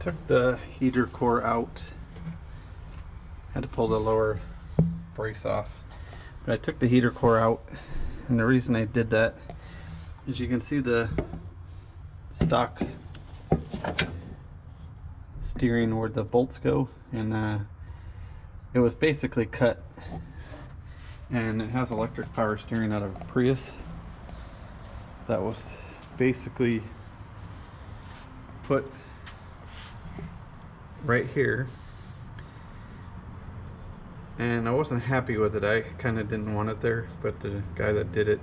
Took the heater core out. Had to pull the lower brace off. But I took the heater core out, and the reason I did that is you can see the stock steering where the bolts go, and it was basically cut, and it has electric power steering out of a Prius. That was basically put right here, and I wasn't happy with it. I kind of didn't want it there, but the guy that did it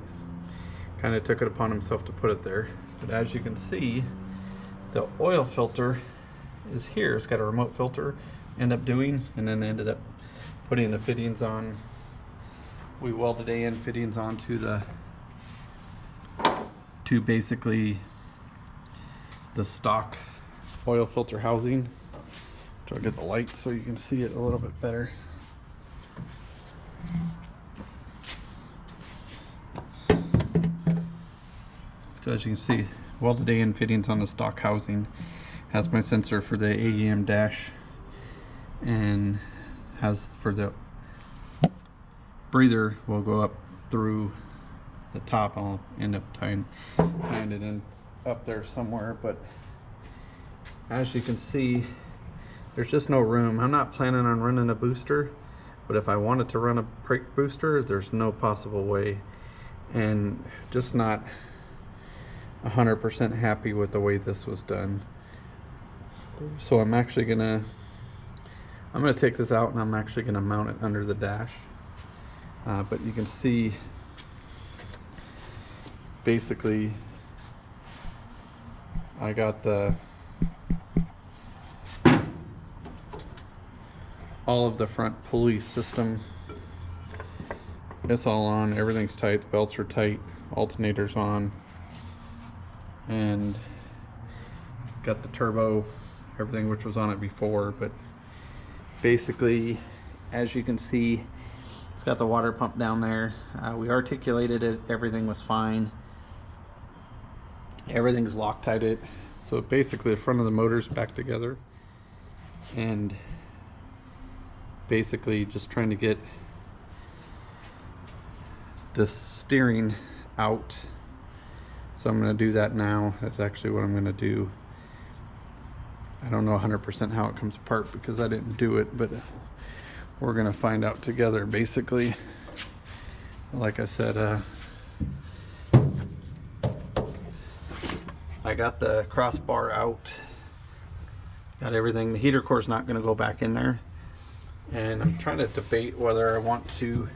kind of took it upon himself to put it there. But as you can see, the oil filter is here. It's got a remote filter, end up doing, and then ended up putting the fittings on. We welded in fittings onto basically the stock oil filter housing. Try to get the light so you can see it a little bit better. So as you can see, welded in fittings on the stock housing. Has my sensor for the AEM dash, and has for the breather will go up through the top. I'll end up tying it in up there somewhere, but as you can see, there's just no room. I'm not planning on running a booster, but if I wanted to run a brake booster, there's no possible way, and just not 100% happy with the way this was done. So I'm gonna take this out, and I'm actually gonna mount it under the dash. But you can see basically I got all of the front pulley system. It's all on, everything's tight, the belts are tight, alternator's on, and got the turbo, everything which was on it before. But basically, as you can see, it's got the water pump down there. We articulated it, everything was fine. Everything's Loctited. So basically the front of the motor's back together, and basically just trying to get the steering out. So I'm going to do that now. That's actually what I'm going to do. I don't know 100% how it comes apart because I didn't do it, but we're going to find out together. Basically, like I said, I got the crossbar out, got everything. The heater core is not going to go back in there, and I'm trying to debate whether I want to.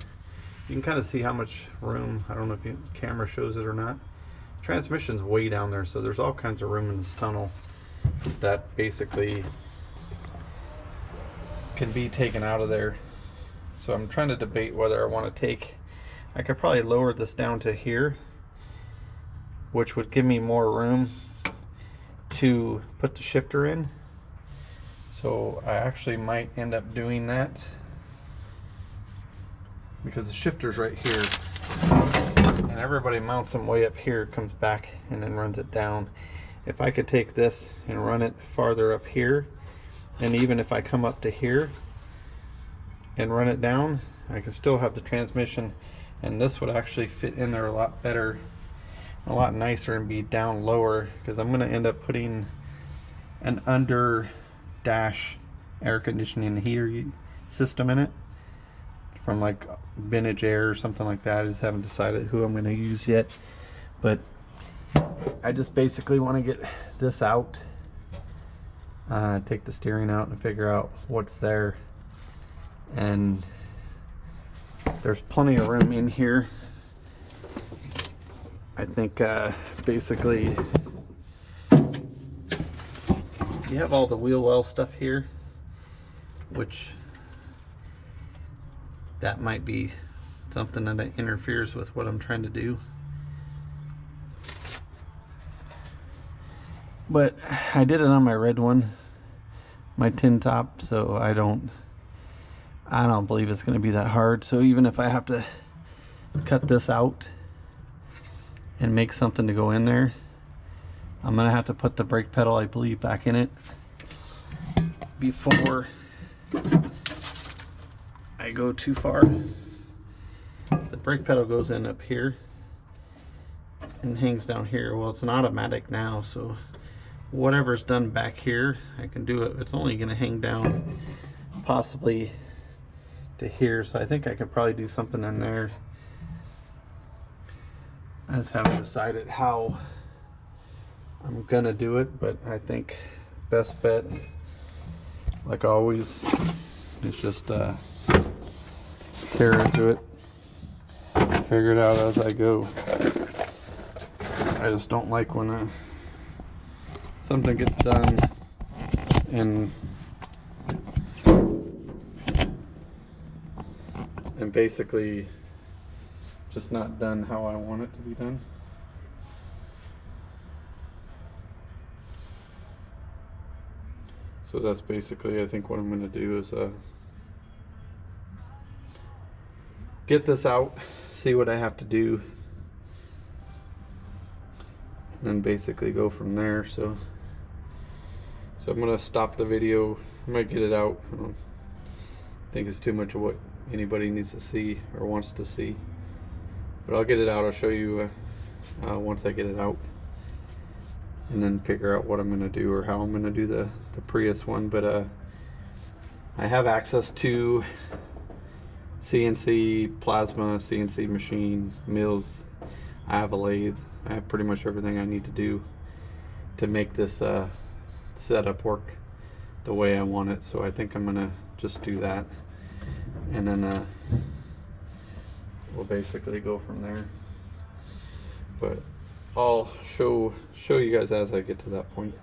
You can kind of see how much room. I don't know if the camera shows it or not. Transmission's way down there, so there's all kinds of room in this tunnel that basically can be taken out of there. So I'm trying to debate whether I want to take, I could probably lower this down to here, which would give me more room to put the shifter in. So I actually might end up doing that, because the shifter's right here, and everybody mounts them way up here, comes back and then runs it down. If I could take this and run it farther up here, and even if I come up to here and run it down, I can still have the transmission, and this would actually fit in there a lot better, a lot nicer, and be down lower, because I'm going to end up putting an under dash air conditioning heater system in it from like Vintage Air or something like that. I just haven't decided who I'm going to use yet, but I just basically want to get this out, take the steering out and figure out what's there. And there's plenty of room in here. I think basically you have all the wheel well stuff here, which that might be something that interferes with what I'm trying to do. But I did it on my red one, my tin top, so I don't believe it's going to be that hard. So even if I have to cut this out and make something to go in there, I'm going to have to put the brake pedal, I believe, back in it. before I go too far. The brake pedal goes in up here and hangs down here. Well, it's an automatic now, so whatever's done back here, I can do it. It's only going to hang down possibly to here, so I think I could probably do something in there. I just haven't decided how I'm gonna do it, but I think best bet, like always, is just tear into it, figure it out as I go. I just don't like when something gets done and basically just not done how I want it to be done. So that's basically, I think, what I'm going to do is get this out, see what I have to do, and then basically go from there. So I'm going to stop the video. I might get it out. I don't think it's too much of what anybody needs to see or wants to see, but I'll get it out. I'll show you once I get it out, and then figure out what I'm going to do or how I'm going to do the Prius one. But I have access to CNC plasma, CNC machine, mills. I have a lathe. I have pretty much everything I need to do to make this setup work the way I want it. So I think I'm going to just do that, and then we'll basically go from there. But I'll show you guys as I get to that point.